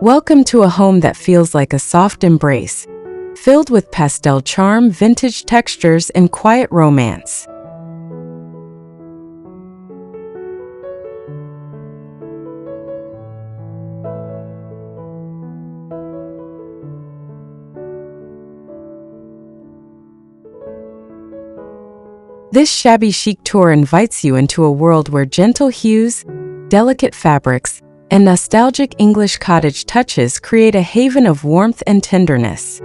Welcome to a home that feels like a soft embrace, filled with pastel charm, vintage textures, and quiet romance. This shabby chic tour invites you into a world where gentle hues, delicate fabrics, and nostalgic English cottage touches create a haven of warmth and tenderness.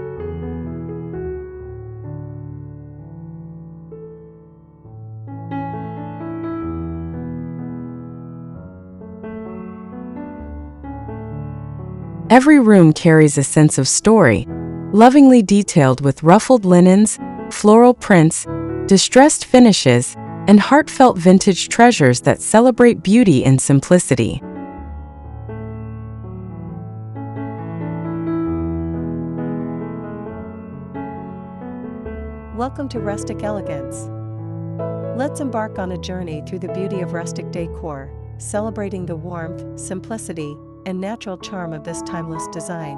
Every room carries a sense of story, lovingly detailed with ruffled linens, floral prints, distressed finishes, and heartfelt vintage treasures that celebrate beauty and simplicity. Welcome to Rustic Elegance. Let's embark on a journey through the beauty of rustic decor, celebrating the warmth, simplicity, and natural charm of this timeless design.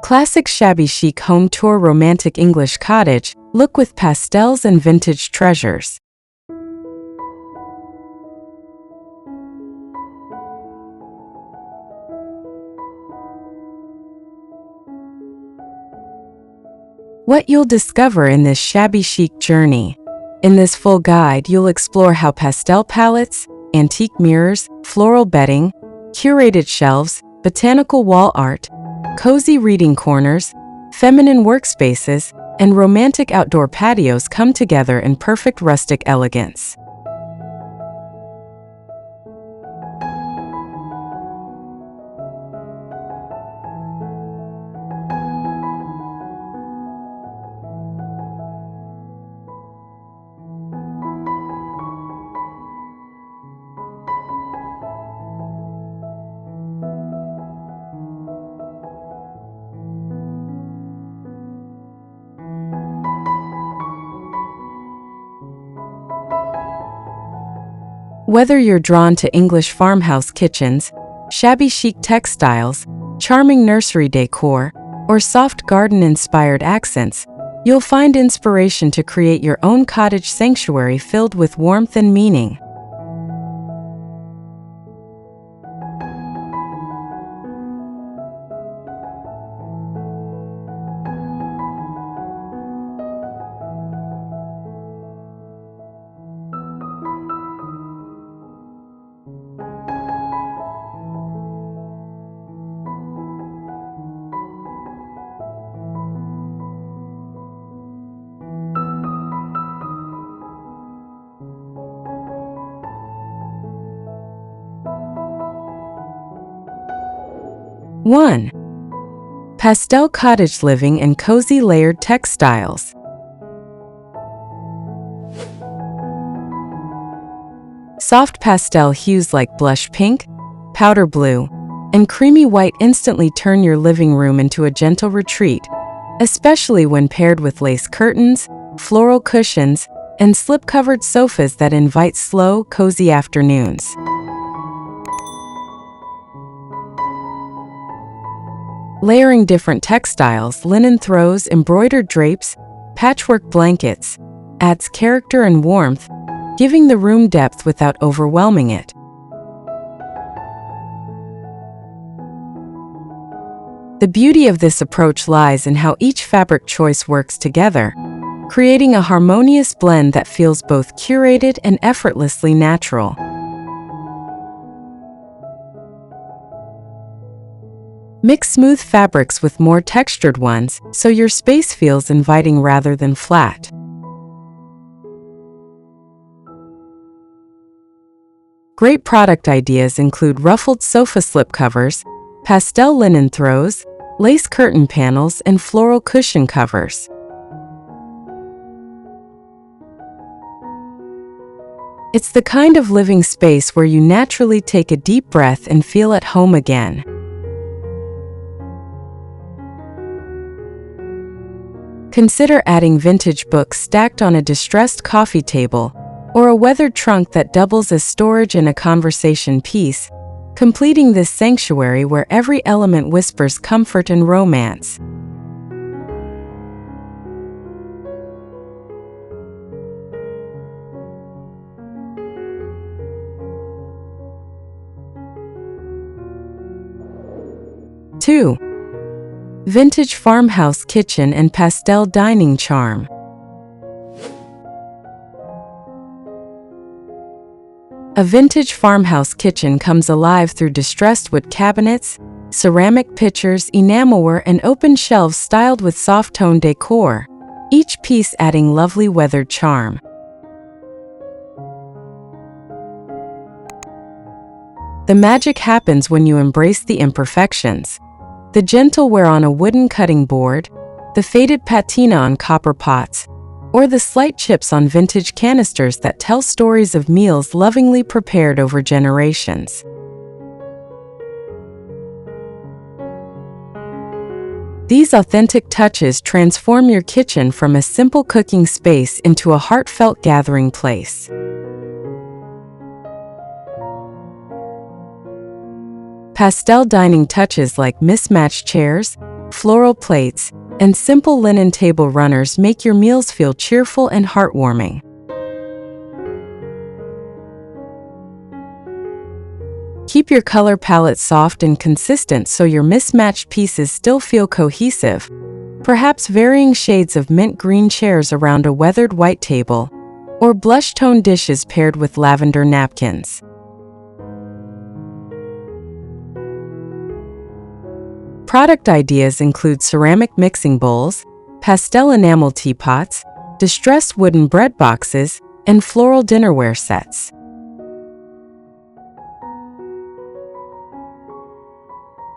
Classic shabby chic home tour, romantic English cottage, look with pastels and vintage treasures. What you'll discover in this shabby chic journey. In this full guide, you'll explore how pastel palettes, antique mirrors, floral bedding, curated shelves, botanical wall art, cozy reading corners, feminine workspaces, and romantic outdoor patios come together in perfect rustic elegance. Whether you're drawn to English farmhouse kitchens, shabby chic textiles, charming nursery decor, or soft garden-inspired accents, you'll find inspiration to create your own cottage sanctuary filled with warmth and meaning. One. Pastel cottage living and cozy layered textiles. Soft pastel hues like blush pink, powder blue, and creamy white instantly turn your living room into a gentle retreat, especially when paired with lace curtains, floral cushions, and slip-covered sofas that invite slow, cozy afternoons. Layering different textiles, linen throws, embroidered drapes, patchwork blankets, adds character and warmth, giving the room depth without overwhelming it. The beauty of this approach lies in how each fabric choice works together, creating a harmonious blend that feels both curated and effortlessly natural. Mix smooth fabrics with more textured ones, so your space feels inviting rather than flat. Great product ideas include ruffled sofa slipcovers, pastel linen throws, lace curtain panels, and floral cushion covers. It's the kind of living space where you naturally take a deep breath and feel at home again. Consider adding vintage books stacked on a distressed coffee table, or a weathered trunk that doubles as storage in a conversation piece, completing this sanctuary where every element whispers comfort and romance. Two, vintage farmhouse kitchen and pastel dining charm. A vintage farmhouse kitchen comes alive through distressed wood cabinets, ceramic pitchers, enamelware, and open shelves styled with soft-tone decor, each piece adding lovely weathered charm. The magic happens when you embrace the imperfections. The gentle wear on a wooden cutting board, the faded patina on copper pots, or the slight chips on vintage canisters that tell stories of meals lovingly prepared over generations. These authentic touches transform your kitchen from a simple cooking space into a heartfelt gathering place. Pastel dining touches like mismatched chairs, floral plates, and simple linen table runners make your meals feel cheerful and heartwarming. Keep your color palette soft and consistent so your mismatched pieces still feel cohesive. Perhaps varying shades of mint green chairs around a weathered white table, or blush-tone dishes paired with lavender napkins. Product ideas include ceramic mixing bowls, pastel enamel teapots, distressed wooden bread boxes, and floral dinnerware sets.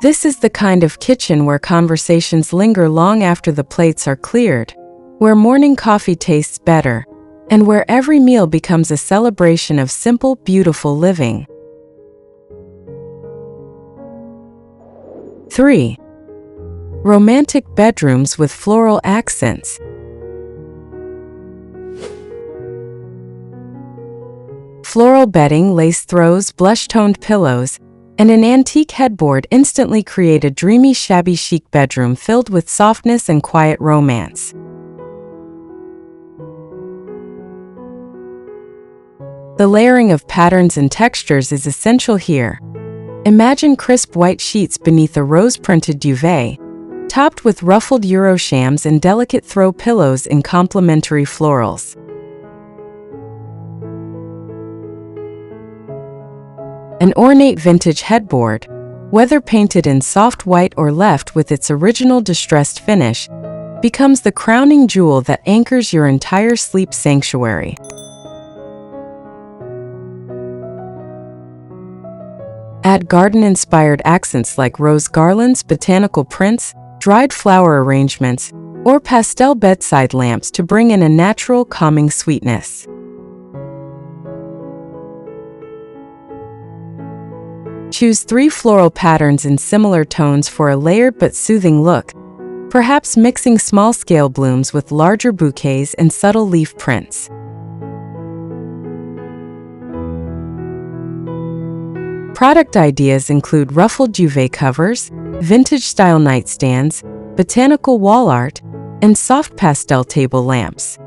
This is the kind of kitchen where conversations linger long after the plates are cleared, where morning coffee tastes better, and where every meal becomes a celebration of simple, beautiful living. 3. Romantic bedrooms with floral accents. Floral bedding, lace throws, blush-toned pillows, and an antique headboard instantly create a dreamy shabby chic bedroom filled with softness and quiet romance. The layering of patterns and textures is essential here. Imagine crisp white sheets beneath a rose-printed duvet, topped with ruffled Euroshams and delicate throw pillows in complementary florals. An ornate vintage headboard, whether painted in soft white or left with its original distressed finish, becomes the crowning jewel that anchors your entire sleep sanctuary. Add garden-inspired accents like rose garlands, botanical prints, dried flower arrangements, or pastel bedside lamps to bring in a natural, calming sweetness. Choose 3 floral patterns in similar tones for a layered but soothing look, perhaps mixing small-scale blooms with larger bouquets and subtle leaf prints. Product ideas include ruffled duvet covers, vintage-style nightstands, botanical wall art, and soft pastel table lamps.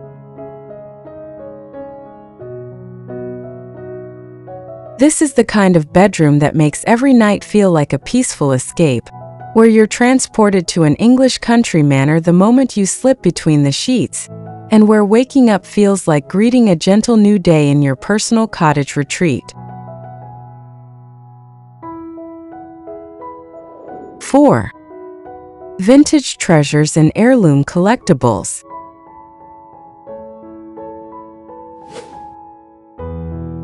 This is the kind of bedroom that makes every night feel like a peaceful escape, where you're transported to an English country manor the moment you slip between the sheets, and where waking up feels like greeting a gentle new day in your personal cottage retreat. 4. Vintage treasures and heirloom collectibles.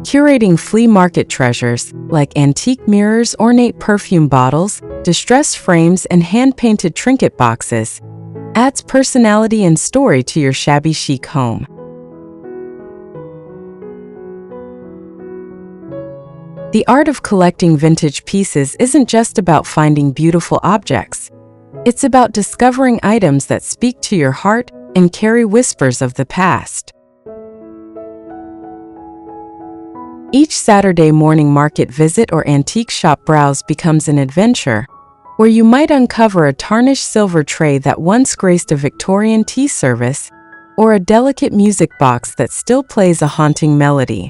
Curating flea market treasures, like antique mirrors, ornate perfume bottles, distressed frames, and hand-painted trinket boxes, adds personality and story to your shabby chic home. The art of collecting vintage pieces isn't just about finding beautiful objects. It's about discovering items that speak to your heart and carry whispers of the past. Each Saturday morning market visit or antique shop browse becomes an adventure, where you might uncover a tarnished silver tray that once graced a Victorian tea service, or a delicate music box that still plays a haunting melody.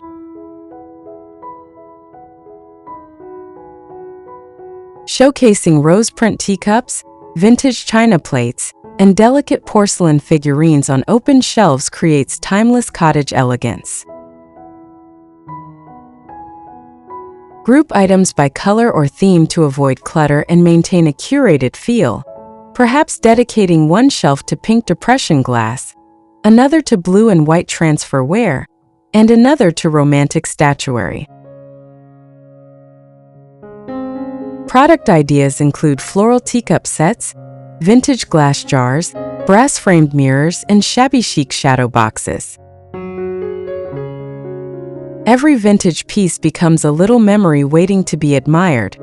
Showcasing rose print teacups, vintage china plates, and delicate porcelain figurines on open shelves creates timeless cottage elegance. Group items by color or theme to avoid clutter and maintain a curated feel, perhaps dedicating one shelf to pink depression glass, another to blue and white transferware, and another to romantic statuary. Product ideas include floral teacup sets, vintage glass jars, brass-framed mirrors, and shabby chic shadow boxes. Every vintage piece becomes a little memory waiting to be admired,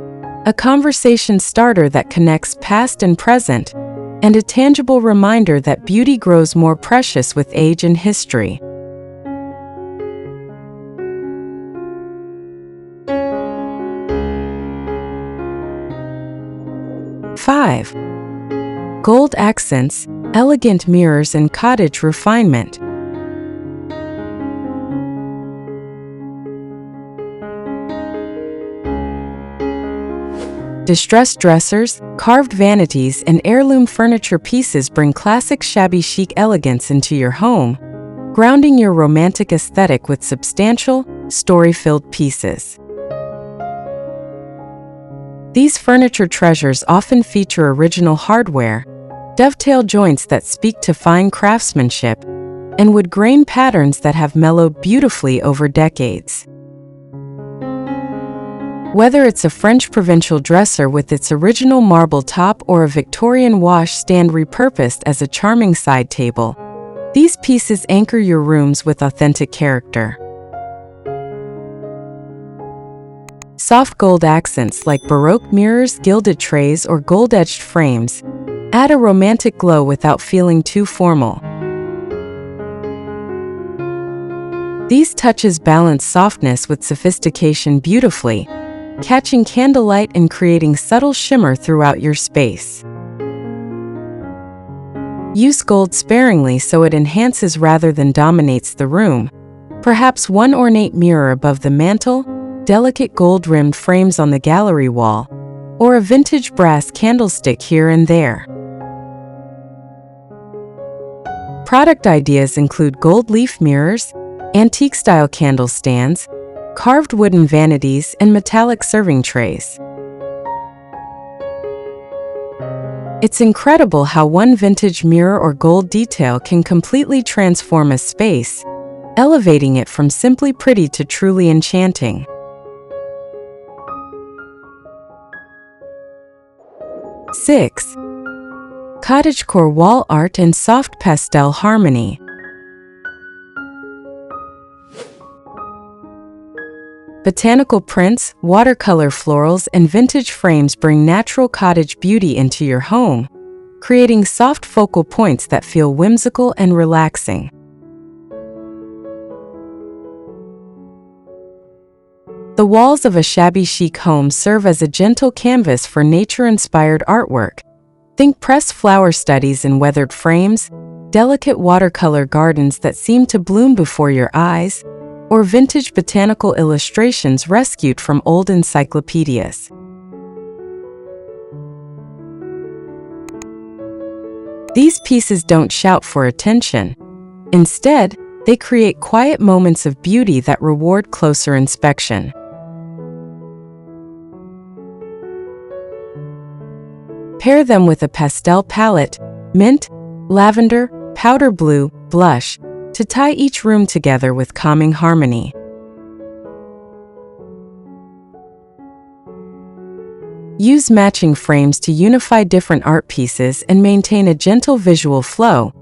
a conversation starter that connects past and present, and a tangible reminder that beauty grows more precious with age and history. Five. Gold accents, elegant mirrors, and cottage refinement. Distressed dressers, carved vanities, and heirloom furniture pieces bring classic shabby chic elegance into your home, grounding your romantic aesthetic with substantial, story-filled pieces. These furniture treasures often feature original hardware, dovetail joints that speak to fine craftsmanship, and wood grain patterns that have mellowed beautifully over decades. Whether it's a French provincial dresser with its original marble top or a Victorian washstand repurposed as a charming side table, these pieces anchor your rooms with authentic character. Soft gold accents like Baroque mirrors, gilded trays, or gold-edged frames add a romantic glow without feeling too formal. These touches balance softness with sophistication beautifully, catching candlelight and creating subtle shimmer throughout your space. Use gold sparingly so it enhances rather than dominates the room. Perhaps one ornate mirror above the mantel, delicate gold-rimmed frames on the gallery wall, or a vintage brass candlestick here and there. Product ideas include gold leaf mirrors, antique-style candle stands, carved wooden vanities, and metallic serving trays. It's incredible how one vintage mirror or gold detail can completely transform a space, elevating it from simply pretty to truly enchanting. 6. Cottagecore wall art and soft pastel harmony. Botanical prints, watercolor florals, and vintage frames bring natural cottage beauty into your home, creating soft focal points that feel whimsical and relaxing. The walls of a shabby chic home serve as a gentle canvas for nature-inspired artwork. Think pressed flower studies in weathered frames, delicate watercolor gardens that seem to bloom before your eyes, or vintage botanical illustrations rescued from old encyclopedias. These pieces don't shout for attention. Instead, they create quiet moments of beauty that reward closer inspection. Pair them with a pastel palette, mint, lavender, powder blue, blush, to tie each room together with calming harmony. Use matching frames to unify different art pieces and maintain a gentle visual flow,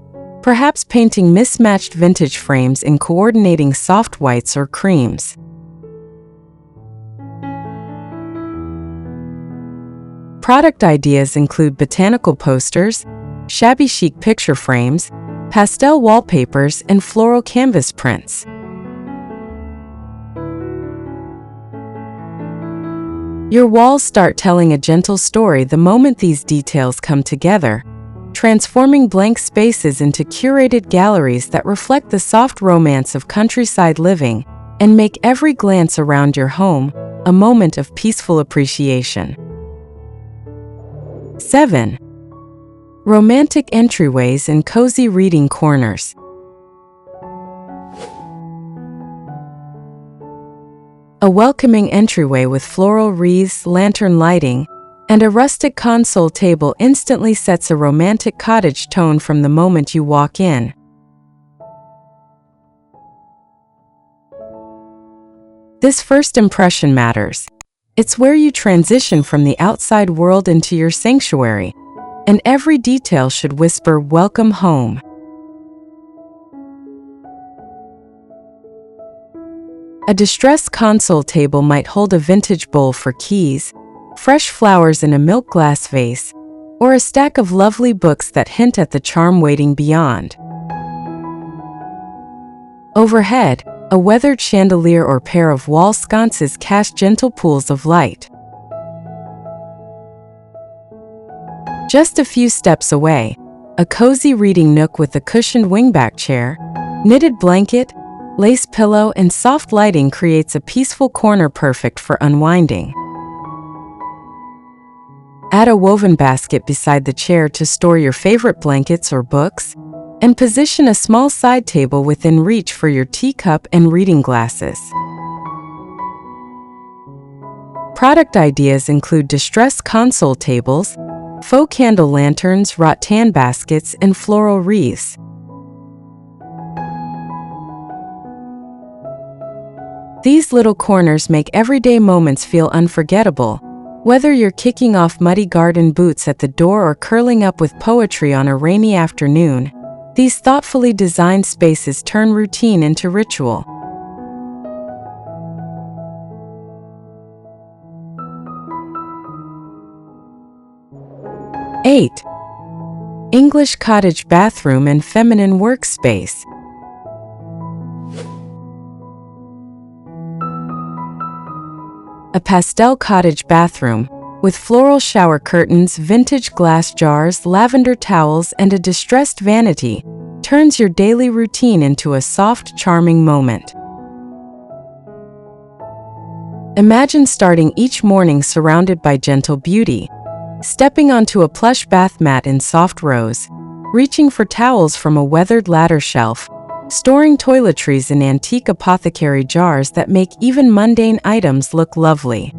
perhaps painting mismatched vintage frames in coordinating soft whites or creams. Product ideas include botanical posters, shabby chic picture frames, pastel wallpapers, and floral canvas prints. Your walls start telling a gentle story the moment these details come together, transforming blank spaces into curated galleries that reflect the soft romance of countryside living and make every glance around your home a moment of peaceful appreciation. 7. Romantic entryways and cozy reading corners. A welcoming entryway with floral wreaths, lantern lighting, and a rustic console table instantly sets a romantic cottage tone from the moment you walk in. This first impression matters. It's where you transition from the outside world into your sanctuary, and every detail should whisper, "Welcome home." A distressed console table might hold a vintage bowl for keys, fresh flowers in a milk glass vase, or a stack of lovely books that hint at the charm waiting beyond. Overhead, a weathered chandelier or pair of wall sconces cast gentle pools of light. Just a few steps away, a cozy reading nook with a cushioned wingback chair, knitted blanket, lace pillow, and soft lighting creates a peaceful corner perfect for unwinding. Add a woven basket beside the chair to store your favorite blankets or books, and position a small side table within reach for your teacup and reading glasses. Product ideas include distressed console tables, faux candle lanterns, rattan baskets, and floral wreaths. These little corners make everyday moments feel unforgettable, whether you're kicking off muddy garden boots at the door or curling up with poetry on a rainy afternoon. These thoughtfully designed spaces turn routine into ritual. Eight. English cottage bathroom and feminine workspace. A pastel cottage bathroom, with floral shower curtains, vintage glass jars, lavender towels, and a distressed vanity, turns your daily routine into a soft, charming moment. Imagine starting each morning surrounded by gentle beauty, stepping onto a plush bath mat in soft rose, reaching for towels from a weathered ladder shelf, storing toiletries in antique apothecary jars that make even mundane items look lovely.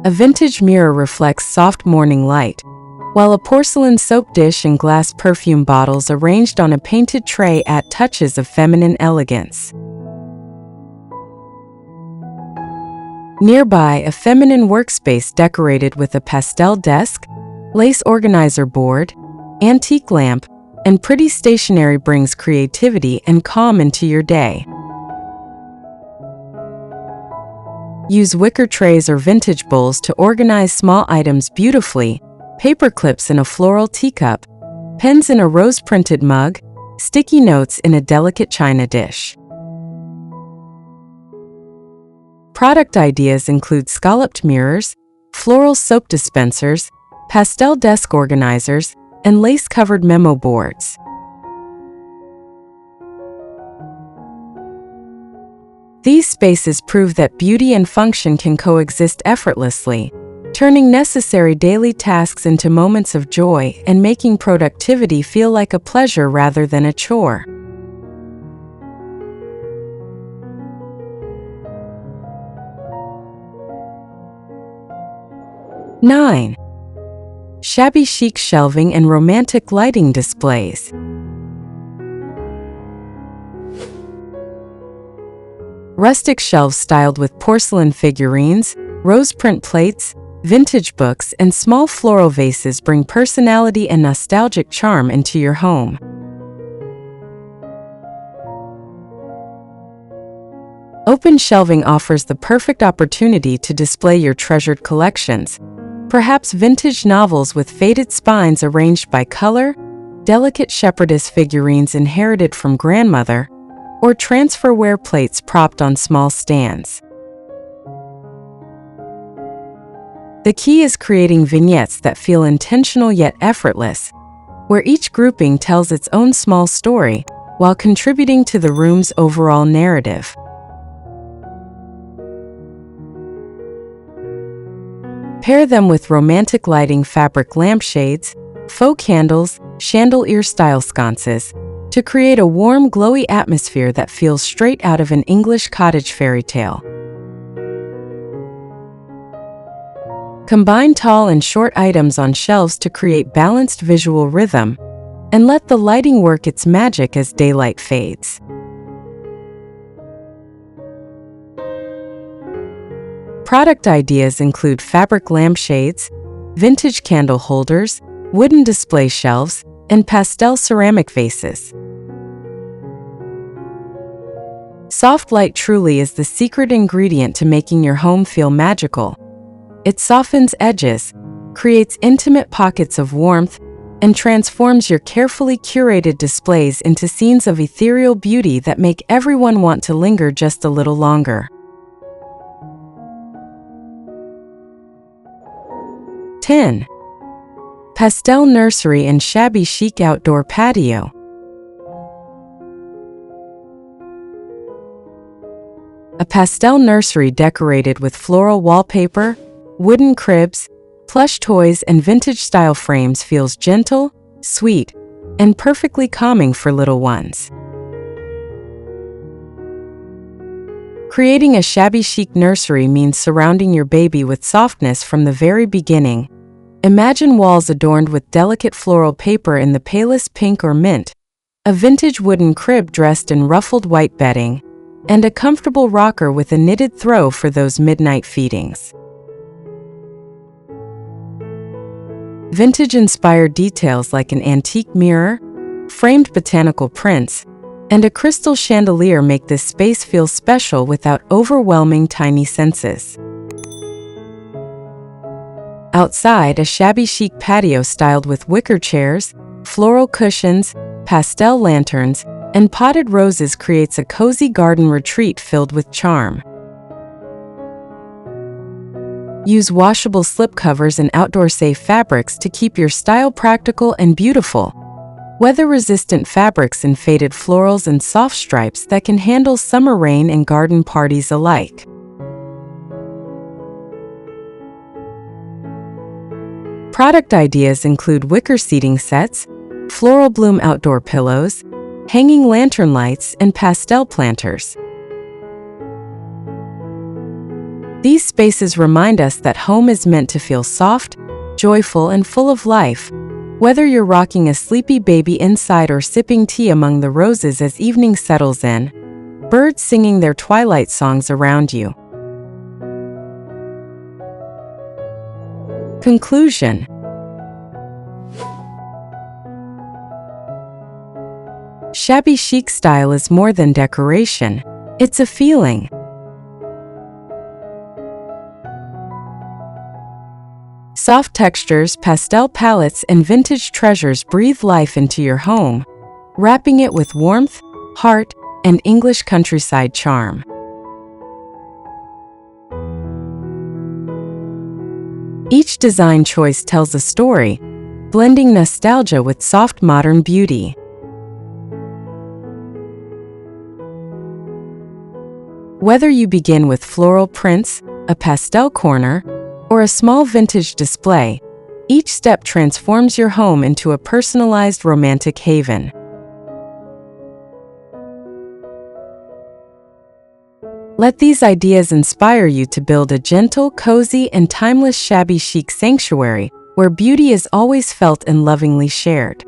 A vintage mirror reflects soft morning light, while a porcelain soap dish and glass perfume bottles arranged on a painted tray add touches of feminine elegance. Nearby, a feminine workspace decorated with a pastel desk, lace organizer board, antique lamp, and pretty stationery brings creativity and calm into your day. Use wicker trays or vintage bowls to organize small items beautifully, paper clips in a floral teacup, pens in a rose-printed mug, sticky notes in a delicate china dish. Product ideas include scalloped mirrors, floral soap dispensers, pastel desk organizers, and lace-covered memo boards. These spaces prove that beauty and function can coexist effortlessly, turning necessary daily tasks into moments of joy and making productivity feel like a pleasure rather than a chore. Nine. Shabby chic shelving and romantic lighting displays. Rustic shelves styled with porcelain figurines, rose print plates, vintage books, and small floral vases bring personality and nostalgic charm into your home. Open shelving offers the perfect opportunity to display your treasured collections, perhaps vintage novels with faded spines arranged by color, delicate shepherdess figurines inherited from grandmother, or transferware plates propped on small stands. The key is creating vignettes that feel intentional yet effortless, where each grouping tells its own small story while contributing to the room's overall narrative. Pair them with romantic lighting fabric lampshades, faux candles, chandelier-style sconces to create a warm, glowy atmosphere that feels straight out of an English cottage fairy tale. Combine tall and short items on shelves to create balanced visual rhythm, and let the lighting work its magic as daylight fades. Product ideas include fabric lampshades, vintage candle holders, wooden display shelves, and pastel ceramic vases. Soft light truly is the secret ingredient to making your home feel magical. It softens edges, creates intimate pockets of warmth, and transforms your carefully curated displays into scenes of ethereal beauty that make everyone want to linger just a little longer. 10. Pastel Nursery and Shabby Chic Outdoor Patio. A pastel nursery decorated with floral wallpaper, wooden cribs, plush toys, and vintage-style frames feels gentle, sweet, and perfectly calming for little ones. Creating a shabby chic nursery means surrounding your baby with softness from the very beginning. Imagine walls adorned with delicate floral paper in the palest pink or mint, a vintage wooden crib dressed in ruffled white bedding, and a comfortable rocker with a knitted throw for those midnight feedings. Vintage-inspired details like an antique mirror, framed botanical prints, and a crystal chandelier make this space feel special without overwhelming tiny senses. Outside, a shabby chic patio styled with wicker chairs, floral cushions, pastel lanterns, and potted roses creates a cozy garden retreat filled with charm. Use washable slipcovers and outdoor-safe fabrics to keep your style practical and beautiful. Weather-resistant fabrics in faded florals and soft stripes that can handle summer rain and garden parties alike. Product ideas include wicker seating sets, floral bloom outdoor pillows, hanging lantern lights, and pastel planters. These spaces remind us that home is meant to feel soft, joyful, and full of life, whether you're rocking a sleepy baby inside or sipping tea among the roses as evening settles in, birds singing their twilight songs around you. Conclusion. Shabby chic style is more than decoration. It's a feeling. Soft textures, pastel palettes, and vintage treasures breathe life into your home, wrapping it with warmth, heart, and English countryside charm. Each design choice tells a story, blending nostalgia with soft modern beauty. Whether you begin with floral prints, a pastel corner, or a small vintage display, each step transforms your home into a personalized romantic haven. Let these ideas inspire you to build a gentle, cozy, and timeless shabby chic sanctuary where beauty is always felt and lovingly shared.